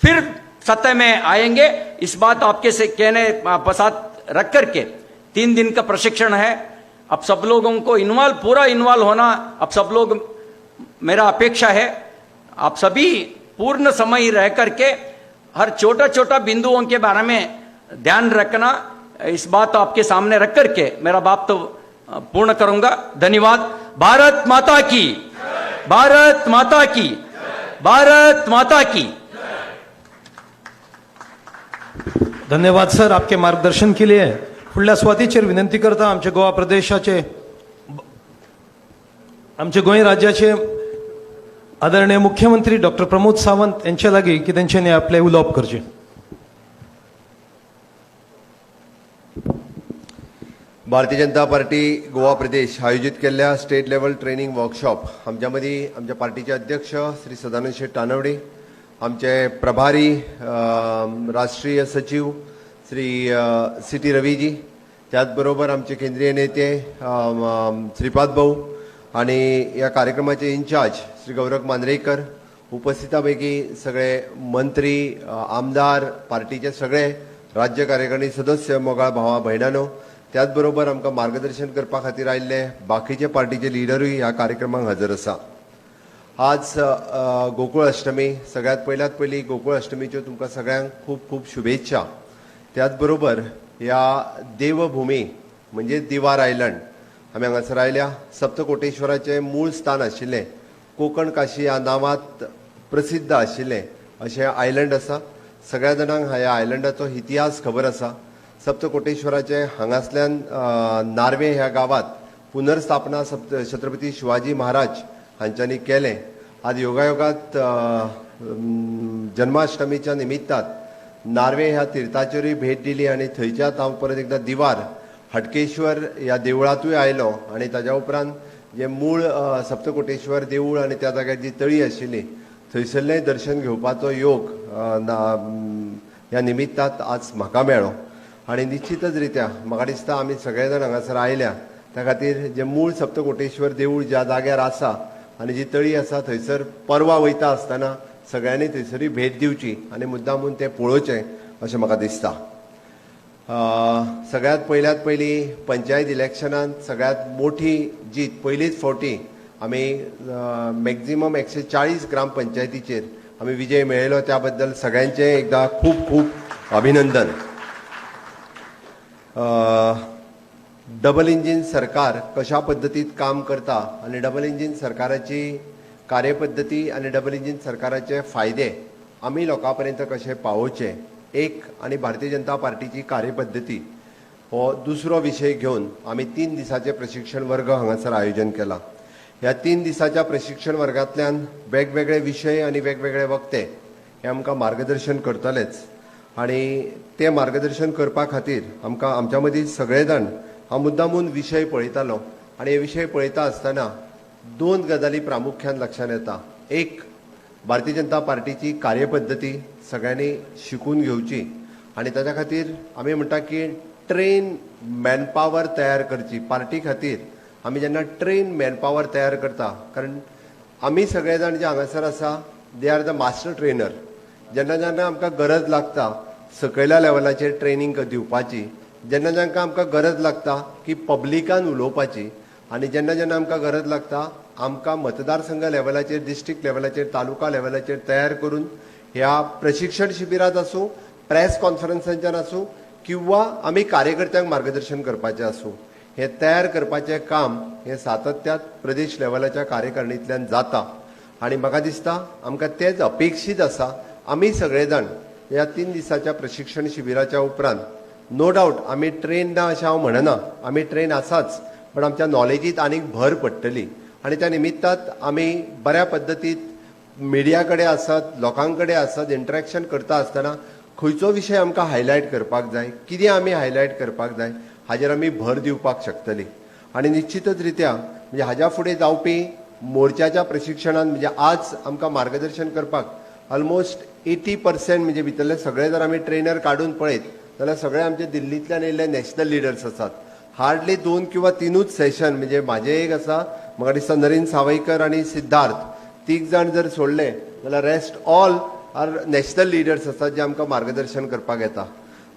फिर सत्ता में आएंगे। इस बात आपके से कहने साथ रख करके 3 दिन का प्रशिक्षण है। अब सब लोगों को पूरा इन्वॉल्व होना, अब सब लोग, मेरा अपेक्षा है आप सभी पूर्ण समय रह करके हर छोटा बिंदुओं के बारे में ध्यान रखना। इस बात आपके सामने रख करके मेरा बात तो पूर्ण करूंगा। धन्यवाद। भारत माता की, भारत माता की, भारत माता की। धन्यवाद सर आपके मार्गदर्शन के लिए। फुडल्या स्वातीचेर विनंती करता आमचे गोवा प्रदेशाचे आमचे गोंय राज्याचे आदरणीय मुख्यमंत्री डॉक्टर प्रमोद सावंत यांच्या लागी की त्यांच्यानी आपले उलोवप करचे। भारतीय जनता पार्टी गोवा प्रदेश आयोजित केल्ल्या स्टेट लेवल ट्रेनिंग वर्कशॉप आमच्या मदीं आमच्या पार्टीचे अध्यक्ष श्री सदानंद शेट तानवडे, आमचे प्रभारी राष्ट्रीय सचिव श्री सी टी रवीजी, त्याचबरोबर आमचे केंद्रीय नेते श्रीपाद भाऊ आणि या कार्यक्रमाचे इन्चार्ज श्री गौरव मांद्रेकर, उपस्थितांपैकी सगळे मंत्री, आमदार, पार्टीचे सगळे राज्य कार्यकारिणी सदस्य, मोगाळ भावा भयणानो, त्याचबरोबर आमकां मार्गदर्शन करपा खातीर आयिल्ले बाकीचे पार्टीचे लिडरूय ह्या कार्यक्रमाक हजर आसा। आज गोकुळ अष्टमी, सगळ्यात पयली गोकुळ अष्टमीच्यो तुमकां सगळ्यांक खूप खूप शुभेच्छा। त्याचबरोबर ह्या देवभूमी म्हणजे दिवार आयलंड आमी हांगासर आयल्या। सप्तकोटेश्वराचें मूळ स्थान आशिल्लें, कोकण काशी ह्या नांवांत प्रसिद्ध आशिल्लें अशें आयलंड आसा। सगळ्या जाणांक ह्या आयलंडाचो इतिहास खबर आसा। सप्तकोटेश्वराचे हांगासल्यान नार्वे ह्या गावात पुनर्स्थापना छत्रपती शिवाजी महाराज हांच्यांनी केलें। आज योगायोगात जन्माष्टमीच्या निमित्तान नार्वे ह्या तीर्थाचेरूय भेट दिली आणि थंयच्यात हांव परत एकदा दिवार हटकेश्वर ह्या देवळांतूय आयलो आणि ताज्या उपरांत जे मूळ सप्तकोटेश्वर देवूळ आणि त्या जाग्यार जी तळी आशिल्ली थंयसरलें दर्शन घेवपाचो योग ह्या निमित्तांत आज म्हाका मेळ्ळो आणि निश्चितच रित्या म्हाका दिसता आमी सगळे जाण हांगासर आयल्या त्या खातीर जे मूळ सप्तकोटेश्वर देवूळ ज्या जाग्यार आसा आनी जी तळी आसा थंयसर परवा वयता आसतना सगळ्यांनी थंयसरूय भेट दिवची आनी मुद्दामून तें पळोवचें अशें म्हाका दिसता। सगळ्यात पयली पंचायत इलेक्शनांत सगळ्यात मोठी जीत पयलीच फावटी आमी मॅक्झिमम 140 ग्रामपंचायतीचेर आमी विजय मेळयलो, त्या बद्दल सगळ्यांचें एकदा खूब खूब अभिनंदन। डबल इंजिन सरकार कशा पद्दतीत काम करता आणि डबल इंजिन सरकाराची कार्यपद्धती आणि डबल इंजिन सरकाराचे फायदे आमी लोकां पर्यंत कशे पावोवचे एक आणि भारतीय जनता पार्टीची कार्यपद्धती हो दुसरो विशय घेवन आमी 3 दिसाचे प्रशिक्षण वर्ग हांगासर आयोजन केला। ह्या 3 दिसाच्या प्रशिक्षण वर्गांतल्यान वेगवेगळे विशय आणि वेगवेगळे वक्ते हे आमकां मार्गदर्शन करतलेच आणि ते मार्गदर्शन करपा खातीर आमकां आमच्या मदीं सगळे जाण हांव मुद्दामून विशय पळयतालो आणि हे विशय पळयता आसतना 2 गजाली प्रामुख्यान लक्षांत येता। एक, भारतीय जनता पार्टीची कार्यपद्धती सगळ्यांनी शिकून घेवची आणि ताच्या खातीर आमी म्हणटा की ट्रेन मॅनपावर तयार करची पार्टी खातीर। आमी जेन्ना ट्रेन मॅनपावर तयार करता, कारण आमी सगळे जाण जे हांगासर आसा they are the master trainer. जेन्ना जेन्ना आमकां गरज लागता सकयल्या लेवलाचेर ट्रेनिंग दिवपाची, जेन्ना जेन्ना आमकां गरज लागता की पब्लिकान उलोवपाची आणि जेन्ना जेन्ना आमकां गरज लागता आमकां मतदारसंघ लेवलाचेर, डिस्ट्रिक्ट लेवलाचेर, तालुका लेवलाचेर तयार करून ह्या प्रशिक्षण शिबिरात आसूं, प्रेस कॉन्फरन्सांच्यान आसूं किंवा आमी कार्यकर्त्यांक मार्गदर्शन करपाचें आसूं, हे तयार करपाचें काम हे सातत्यात प्रदेश लेवलाच्या कार्यकारिणींतल्यान जाता आणि म्हाका दिसता आमकां तेच अपेक्षीत आसा। आमी सगळे जाण ह्या 3 दिसाच्या प्रशिक्षण शिबिराच्या उपरांत नो डावट आमी ट्रेन ना अशें हांव म्हणना, आमी ट्रेन आसाच, पण आमच्या नॉलेजीत आनीक भर पडटली आणि त्या निमित्तांत आमी बऱ्या पद्दतीत मिडिया कडेन आसत, लोकां कडेन आसत, इंटरॅक्शन करता आसतना खंयचो विशय आमकां हायलायट करपाक जाय, कितें आमी हायलायट करपाक जाय हाजेर आमी भर दिवपाक शकतली आणि निश्चितच रित्या म्हणजे हाज्या फुडें जावपी मोर्चाच्या प्रशिक्षणान म्हणजे आज आमकां मार्गदर्शन करपाक ऑलमोस्ट 80% म्हणजे भितरले सगळे जर आमी ट्रेनर काडून पळयत जाल्यार सगळे आमचे दिल्लींतल्यान येयल्ले नॅशनल लिडर्स आसात। हार्डली 2 किंवा 3च सेशन म्हणजे म्हाजे एक आसा, म्हाका दिसता नरेन सावयकर आणि सिद्धार्थ तीग जाण जर सोडले जाल्यार rest all are national leaders आसात जे आमकां मार्गदर्शन करपाक येता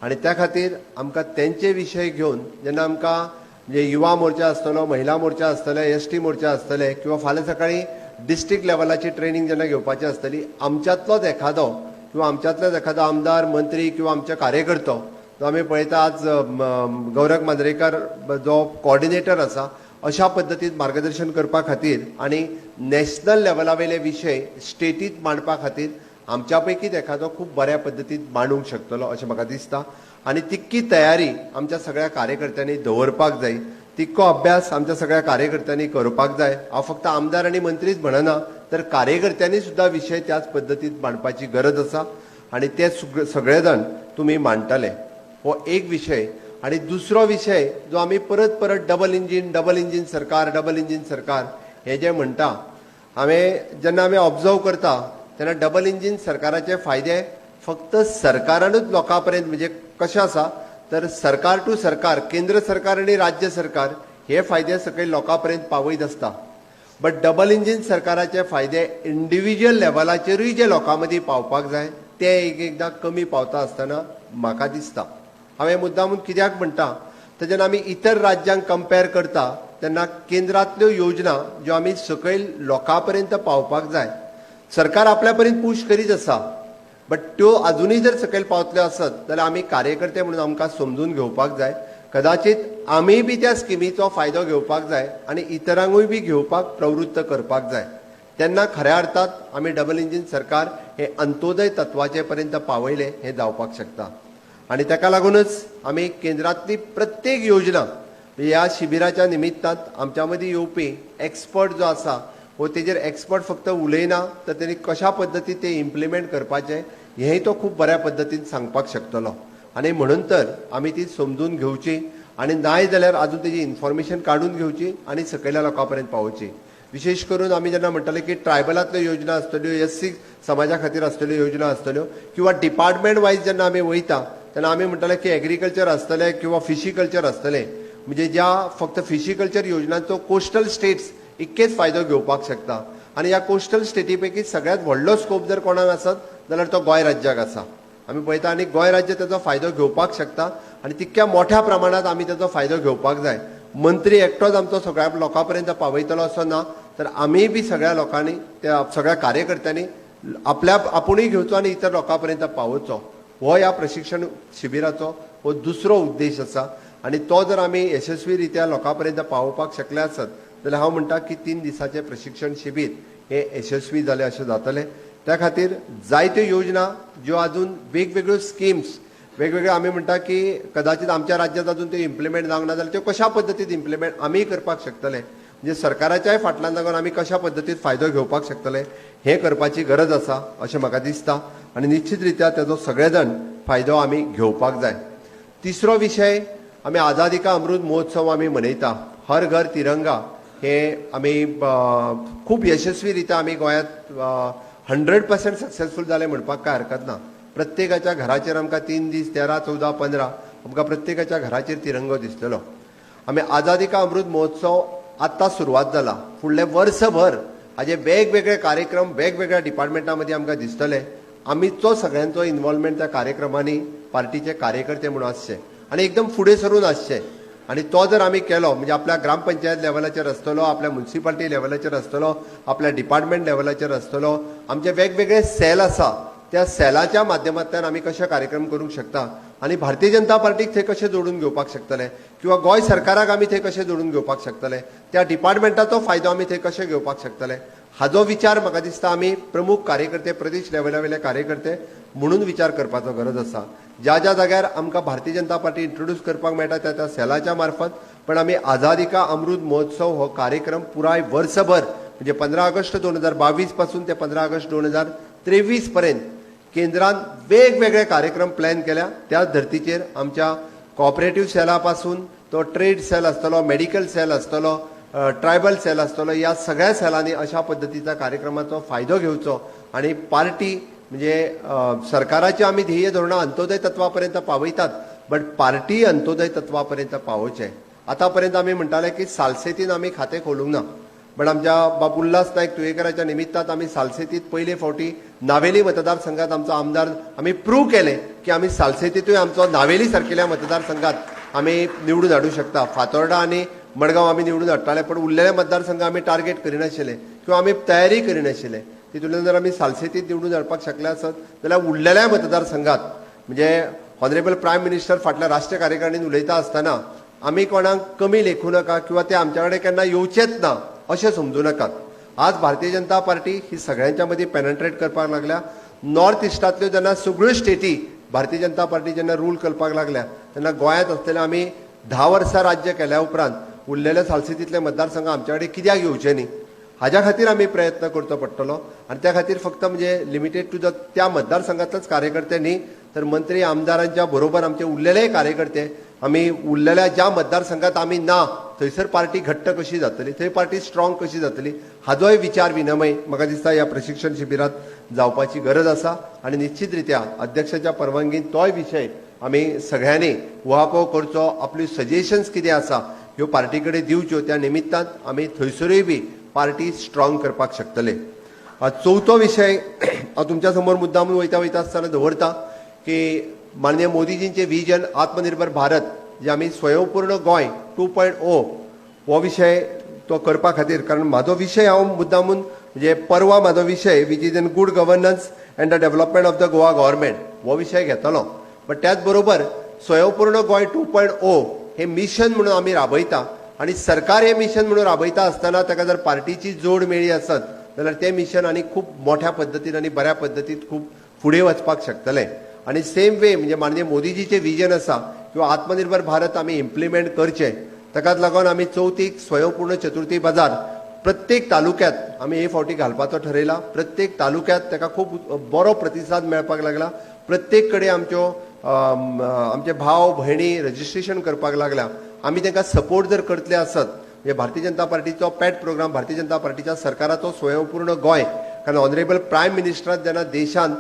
आणि त्या खातीर आमकां तेंचे विशय घेवन जेन्ना आमकां म्हणजे युवा मोर्चा आसतलो, महिला मोर्चा आसतले, एसटी मोर्चा आसतले किंवा फाल्यां सकाळी डिस्ट्रिक्ट लेवलाची ट्रेनिंग जेन्ना घेवपाची आसतली, आमच्यातलोच एखादो किंवा आमच्यातलोच एखादो आमदार, मंत्री किंवा आमचे कार्यकर्तो तो आमी पळयता आज गौरव मांद्रेकर जो कोऑर्डिनेटर आसा अशा पद्दतीन मार्गदर्शन करपा खातीर आनी नॅशनल लेवला वयले विशय स्टेटींत मांडपा खातीर आमच्या पैकीच एखादो खूब बऱ्या पद्दतीन मांडूंक शकतलो अशें म्हाका दिसता आनी तितकी तयारी आमच्या सगळ्या कार्यकर्त्यांनी दवरपाक जाय तितको अभ्यास आमच्या सगळ्या कार्यकर्त्यांनी करपाक जाय हांव फक्त आमदार आनी मंत्रीच म्हणना तर कार्यकर्त्यांनी सुद्धा विशय त्याच पद्दतीन मांडपाची गरज आसा आनी ते सगळे जाण तुमी मांडटले हो एक विशय आनी दुसरो विशय जो आमी परत परत डबल इंजीन सरकार हे जे म्हणटा जेन्ना आमी ऑब्जर्व करता तेन्ना डबल इंजीन सरकाराचे फायदे फक्त सरकारानूच लोकां पर्यंत म्हणजे कशें आसा तर सरकार टू सरकार केंद्र सरकार आनी राज्य सरकार हे फायदे सकयल लोकां पर्यंत पावयत आसता बट डबल इंजीन सरकाराचे फायदे इंडिव्हिज्युअल लेवलाचेरूय जे लोकां मदीं पावपाक जाय ते एकदां कमी पावता आसतना म्हाका दिसता हांवें मुद्दामून कित्याक म्हणटा तर जेन्ना आमी इतर राज्यांक कंपेर करता तेन्ना केंद्रांतल्यो योजना ज्यो आमी सकयल लोकां पर्यंत पावपाक जाय सरकार आपल्या पर्यंत पुश करीत आसा बट त्यो अजूनय जर सकयल पावतल्यो आसत जाल्यार आमी कार्यकर्ते म्हणून आमकां समजून घेवपाक जाय कदाचित आमी बी त्या स्किमीचो फायदो घेवपाक जाय आनी इतरांकूय बी घेवपाक प्रवृत्त करपाक जाय तेन्ना खऱ्या अर्थात आमी डबल इंजीन सरकार हे अंत्योदय तत्वाचे पर्यंत पावयले हे जावपाक शकता आनी ताका लागूनच आमी केंद्रांतली प्रत्येक योजना ह्या शिबिराच्या निमित्तान आमच्या मदीं येवपी एक्सपर्ट जो आसा वो तेजेर एक्सपर्ट फक्त उलयना तर तेणी कशा पद्दतीन ते इम्प्लिमेंट करपाचें हेंय तो खूब बऱ्या पद्दतीन सांगपाक शकतलो आनी म्हणून तर आमी ती समजून घेवची आनी नाय जाल्यार आजून तेजी इन्फॉर्मेशन काडून घेवची आनी सकयल्या लोकां पर्यंत पावोवची विशेश करून आमी जेन्ना म्हणटाले की ट्रायबलांतल्यो योजना आसतल्यो एससी समाजा खातीर आसतल्यो योजना आसतल्यो किंवा डिपार्टमेंट वायज जेन्ना आमी वयता तेन्ना आमी म्हणटाले की एग्रीकल्चर आसतलें किंवा फिशीकल्चर आसतलें म्हणजे ज्या फक्त फिशीकल्चर योजनांचो कोस्टल स्टेट्स इतकेच फायदो घेवपाक शकता आनी ह्या कोस्टल स्टेटी पैकी सगळ्यात व्हडलो स्कोप जर कोणाक आसत जाल्यार तो गोंय राज्याक आसा आमी पळयता आनी गोंय राज्य तेजो फायदो घेवपाक शकता आनी तितक्या मोठ्या प्रमाणात आमी तेजो फायदो घेवपाक जाय मंत्री एकटोच आमचो सगळ्या लोकां पर्यंत पावयतलो असो ना तर आमी बी सगळ्या लोकांनी त्या सगळ्या कार्यकर्त्यांनी आपल्या आपुणूय घेवचो आनी इतर लोकां पर्यंत पावोवचो हो ह्या प्रशिक्षण शिबिराचो हो दुसरो उद्देश आसा आनी तो जर आमी यशस्वी रित्या लोकां पर्यंत पावोवपाक शकले आसत जाल्यार हांव म्हणटा की 3 दिसाचें प्रशिक्षण शिबीर हे यशस्वी जालें अशें जातलें त्या खातीर जायत्यो योजना ज्यो आजून वेगवेगळ्यो स्किम्स वेगवेगळ्यो आमी म्हणटा की कदाचित आमच्या राज्यांत अजून त्यो इम्प्लिमेंट जावंक ना जाल्यार त्यो कशा पद्दतीन इम्प्लिमेंट आमी करपाक शकतले म्हणजे सरकाराच्याय फाटल्यान लागून आमी कशा पद्दतीन फायदो घेवपाक शकतले हे करपाची गरज आसा अशें म्हाका दिसता आनी निश्चित रित्या तेजो सगळे जाण फायदो आमी घेवपाक जाय तिसरो विशय आमी आझादी का अमृत महोत्सव आमी मनयता हर घर तिरंगा हे आमी खूब यशस्वी रित्या आमी गोंयांत 100% सक्सेसफूल जाले म्हणपाक काय हरकत ना प्रत्येकाच्या घराचेर आमकां 3 दीस 13, 14, 15 आमकां प्रत्येकाच्या घराचेर तिरंगो दिसतलो आमी आझादी का अमृत महोत्सव आतां सुरवात जाला फुडले वर्सभर हाजे वेगवेगळे कार्यक्रम वेगवेगळ्या डिपार्टमेंटा मदीं आमकां दिसतले आमीचो सगळ्यांचो इन्वॉल्वमेंट त्या कार्यक्रमांनी पार्टीचे कार्यकर्ते म्हणून आसचे आनी एकदम फुडें सरून आसचे आनी तो जर आमी केलो म्हणजे आपल्या ग्रामपंचायत लेवलाचेर आसतलो आपल्या म्युनिसिपालिटी लेवलाचेर आसतलो आपल्या डिपार्टमेंट लेवलाचेर आसतलो आमचे वेगवेगळे सेल आसा त्या सेलाच्या माध्यमांतल्यान आमी कशे कार्यक्रम करूंक शकता आनी भारतीय जनता पार्टीक थंय कशें जोडून घेवपाक शकतले किंवा गोंय सरकाराक आमी थंय कशें जोडून घेवपाक शकतले त्या डिपार्टमेंटाचो फायदो आमी थंय कशें घेवपाक शकतले हाजो विचार म्हाका दिसता आमी प्रमुख कार्यकर्ते प्रदेश लेवला वयले कार्यकर्ते म्हणून विचार करपाचो गरज आसा ज्या ज्या जाग्यार आमकां भारतीय जनता पार्टी इंट्रोड्यूस करपाक मेळटा त्या त्या सेलाच्या मार्फत पण आमी आझादी का अमृत महोत्सव हो कार्यक्रम पुराय वर्सभर म्हणजे 15 ऑगस्ट 2022 पासून ते 15 ऑगस्ट 2023 पर्यंत केंद्रान वेगवेगळे कार्यक्रम प्लॅन केल्या त्याच धर्तीचेर आमच्या कोऑपरेटिव्ह सेला पासून तो ट्रेड सेल आसतलो मेडिकल सेल आसतलो ट्रायबल सेल आसतलो ह्या सगळ्या सेलांनी अशा पद्दतीचा कार्यक्रमाचो फायदो घेवचो आणि पार्टी म्हणजे सरकाराची आमी ध्येय धोरणां अंत्योदय तत्वापर्यंत पावयतात बट पार्टी अंत्योदय तत्वापर्यंत पावोवचे आतापर्यंत आमी म्हणटाले की सालसेतीन आमी खातें खोलूंक ना पण आमच्या बाब उल्हास नायक तुयेकराच्या निमित्तान आमी सालसेतीत पयले फावटी नावेली मतदारसंघात आमचो आमदार आमी प्रूव केले की आमी सालसेतीतूय आमचो नावेली सारकेल्या मतदारसंघात आमी निवडून हाडूंक शकता फातोर्डा आनी मडगांव आमी निवडून हाडटाले पण उरलेले मतदारसंघ आमी टार्गेट करिनाशिल्ले किंवा आमी तयारी करिनाशिल्ले तितूंतल्यान जर आमी सालसेतीत निवडून हाडपाक शकले आसत जाल्यार उरलेल्या मतदारसंघात म्हणजे ऑनरेबल प्रायम मिनिस्टर फाटल्या राष्ट्रीय कार्यकारिणीन उलयता आसतना आमी कोणाक कमी लेखू नका किंवा ते आमच्या कडेन केन्ना येवचेच ना अशें समजू नाकात. आज भारतीय जनता पार्टी ही सगळ्यांच्या मदीं पेनेट्रेट करपाक लागल्या. नॉर्थ इस्टांतल्यो जेन्ना सगळ्यो स्टेटी भारतीय जनता पार्टी जेन्ना रूल करपाक लागल्या तेन्ना गोंयांत आसलेले आमी 10 वर्सां राज्य केल्या उपरांत उरलेले सालसेतीतले मतदारसंघ आमच्या कडेन कित्याक येवचे न्ही हाज्या खातीर आमी प्रयत्न करचो पडटलो. आनी त्या खातीर फक्त म्हणजे लिमिटेड टू त्या मतदारसंघांतलेच कार्यकर्ते न्ही तर मंत्री आमदारांच्या बरोबर आमचे उरलेले कार्यकर्ते आमी उरलेल्या ज्या मतदारसंघात आमी ना थंयसर पार्टी घट्ट कशी जातली थंय पार्टी स्ट्रॉंग कशी जातली हाजोय विचार विनिमय म्हाका दिसता ह्या प्रशिक्षण शिबिरांत जावपाची गरज आसा. आनी निश्चित रित्या अध्यक्षाच्या परवानगीन तोय विशय आमी सगळ्यांनी उहापोह करचो. आपली सजेशन्स कितें आसा ह्यो पार्टी कडेन दिवच्यो. त्या निमित्तान आमी थंयसरूय बी पार्टी स्ट्रॉंग करपाक शकतले. चवथो विशय हांव तुमच्या समोर मुद्दाम वयता आसतना दवरता की माननीय मोदीजींचे विजन आत्मनिर्भर भारत जे आमी स्वयंपूर्ण गोंय 2.0 हो विशय तो करपा खातीर कारण म्हाजो विशय हांव मुद्दामून म्हणजे परवा म्हाजो विशय which is in good governance and the development of the Goa government हो विशय घेतलो. बट त्याच बरोबर स्वयंपूर्ण गोंय 2.0 हे मिशन म्हणून आमी राबयता आनी सरकार हे मिशन म्हणून राबयता आसतना ताका जर पार्टीची जोड मेळ्ळी आसत जाल्यार तें मिशन आनी खूब मोठ्या पद्दतीन आनी बऱ्या पद्दतीन खूब फुडें वचपाक शकतलें. आणि सेम वे म्हणजे माननीय मोदीजीचे विजन आसा किंवा आत्मनिर्भर भारत आमी इम्प्लिमेंट करचे ताकाच लागून आमी चवथीक स्वयंपूर्ण चतुर्थी बाजार प्रत्येक तालुक्यात आमी हे फावटी घालपाचो ठरयला. प्रत्येक तालुक्यात ताका खूब बरो प्रतिसाद मेळपाक लागला. प्रत्येक कडेन आमचे भाव भयणी रजिस्ट्रेशन करपाक लागल्या. आमी तांकां सपोर्ट जर करतले आसत म्हणजे भारतीय जनता पार्टीचो पॅट प्रोग्राम भारतीय जनता पार्टीच्या सरकाराचो स्वयंपूर्ण गोंय कारण ऑनरेबल प्रायम मिनिस्टरान जेन्ना देशान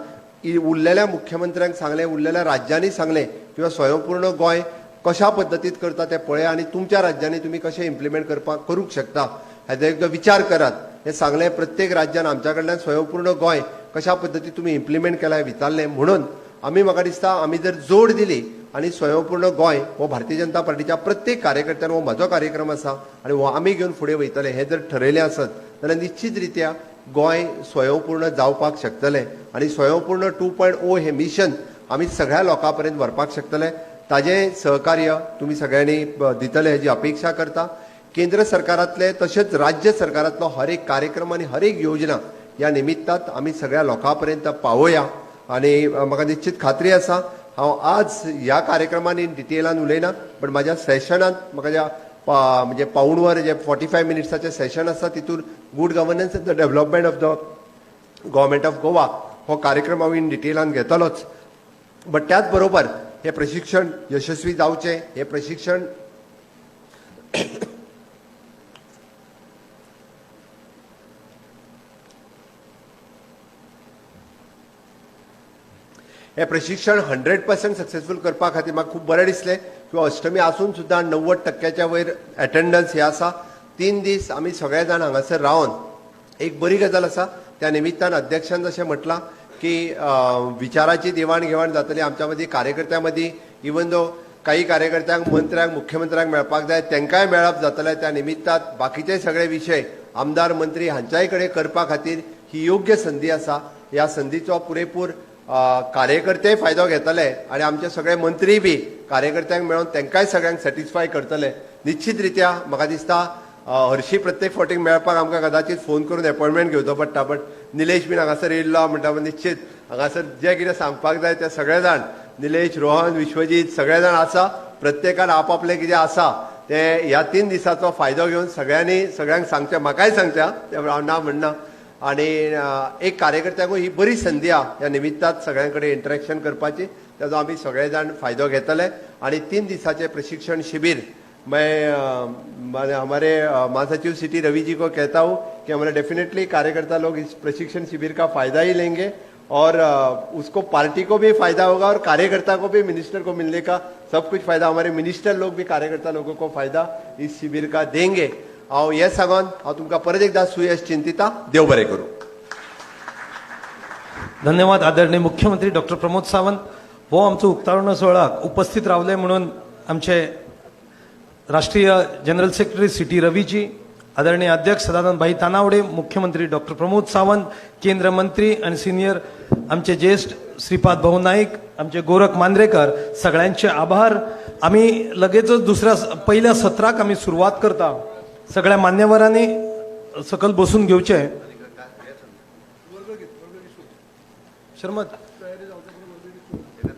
उरलेल्या मुख्यमंत्र्यांक सांगले उरलेल्या राज्यांनी सांगले किंवा स्वयंपूर्ण गोंय कशा पद्दतीत करता ते पळया आनी तुमच्या राज्यांनी तुम्ही कशें इम्प्लिमेंट करूंक शकता हाचो एकदां विचार करात. हे सांगले प्रत्येक राज्यान आमच्या कडल्यान स्वयंपूर्ण गोंय कशा पद्दतीत तुम्ही इम्प्लिमेंट केला हे विचारले. म्हणून आमी म्हाका दिसता आमी जर जोड दिली आनी स्वयंपूर्ण गोंय हो भारतीय जनता पार्टीच्या प्रत्येक कार्यकर्त्यान हो म्हजो कार्यक्रम आसा आनी हो आमी घेवन फुडें वयतले हे जर ठरयलें आसत जाल्यार निश्चित रित्या गोंय स्वयंपूर्ण जावपाक शकतले आनी स्वयंपूर्ण 2.0 हे मिशन आमी सगळ्या लोकां पर्यंत व्हरपाक शकतले. ताजें सहकार्य तुमी सगळ्यांनी दितले हेजी अपेक्षा करता. केंद्र सरकारांतले तशेंच राज्य सरकारांतलो हर एक कार्यक्रम आनी हर एक योजना ह्या निमित्तांत आमी सगळ्या लोकां पर्यंत पावोया आनी म्हाका निश्चित खात्री आसा हांव आज ह्या कार्यक्रमान इन डिटेलान उलयना बट म्हाज्या सेशनांत म्हाका ज्या म्हणजे पाऊण वर जे 45 मिनिट्साचे सेशन आसा तितून good governance and the development of the government of Goa हो कार्यक्रम हांव इन डिटेलान घेतलोच. बट त्याच बरोबर हे प्रशिक्षण यशस्वी जावचें हे प्रशिक्षण हे प्रशिक्षण 100% सक्सेसफूल करपा खातीर म्हाका खूब बरें दिसलें किंवा अष्टमी आसून सुद्दां 90% वयर अटेंडन्स हे आसा. 3 दीस आमी सगळे जाण हांगासर रावन एक बरी गजाल आसा. त्या निमित्तान अध्यक्षान जशें म्हटलां की विचाराची देवाण घेवाण जातली आमच्या मदीं कार्यकर्त्यां मदीं इवन दो काही कार्यकर्त्यांक मंत्र्यांक मुख्यमंत्र्यांक मेळपाक जाय तांकांय मेळप जातलें. त्या निमित्तान बाकीचे सगळे विशय आमदार मंत्री हांच्याय कडेन करपा खातीर ही योग्य संदी आसा. ह्या संदीचो पुरेपूर कार्यकर्ते फायदो घेतले आणि आमचे सगळे मंत्री बी कार्यकर्त्यांक मेळून तांकांय सगळ्यांक सॅटिस्फाय करतले. निश्चित रित्या म्हाका दिसता हरशीं प्रत्येक फावटीक मेळपाक आमकां कदाचित फोन करून अपॉयंटमेंट घेवचो पडटा बट निलेश बीन हांगासर येयल्लो म्हणटा निश्चित हांगासर जे कितें सांगपाक जाय ते सगळे जाण निलेश रोहन विश्वजीत सगळे जाण आसा. प्रत्येकान आपआपलें कितें आसा ते ह्या 3 दिसाचो फायदो घेवन सगळ्यांक सांगचें म्हाकाय सांगचें ते हांव ना म्हणना. आणि एक कार्यकर्त्यांकूय ही बरी संदी आहा ह्या निमित्तान सगळ्यां कडेन इंटरेक्शन करपाची ताजो आमी सगळे जाण फायदो घेतले. आणि 3 दिसाचे प्रशिक्षण शिबिर मैं हमारे महासचिव सिटी रवि जी को कहता हूँ कि हमारे डेफिनेटली कार्यकर्ता लोग इस प्रशिक्षण शिविर का फायदा ही लेंगे और उसको पार्टी को भी फायदा होगा और कार्यकर्ता को भी मिनिस्टर को मिलने का सब कुछ फायदा. हमारे मिनिस्टर लोग भी कार्यकर्ता लोगों को फायदा इस शिविर का देंगे. हांव हे सांगून हांव तुमकां परत एकदा सुयश चिंतिता. देव बरें करूं. धन्यवाद आदरणीय मुख्यमंत्री डॉक्टर प्रमोद सावंत. हो आमचो उक्तावण सोहळ्याक उपस्थित रावले म्हणून आमचे राष्ट्रीय जनरल सेक्रेटरी सिटी रवीजी, आदरणीय अध्यक्ष सदानंद भाई तानावडे, मुख्यमंत्री डॉक्टर प्रमोद सावंत, केंद्र मंत्री आणि सिनियर आमचे ज्येष्ठ श्रीपाद भाऊ नाईक, आमचे गोरख मांद्रेकर सगळ्यांचे आभार. आम्ही लगेचच पहिल्या सत्राक आम्ही सुरुवात करता. सगळ्या मान्यवरांनी सकल बसून घेवचे. शर्मत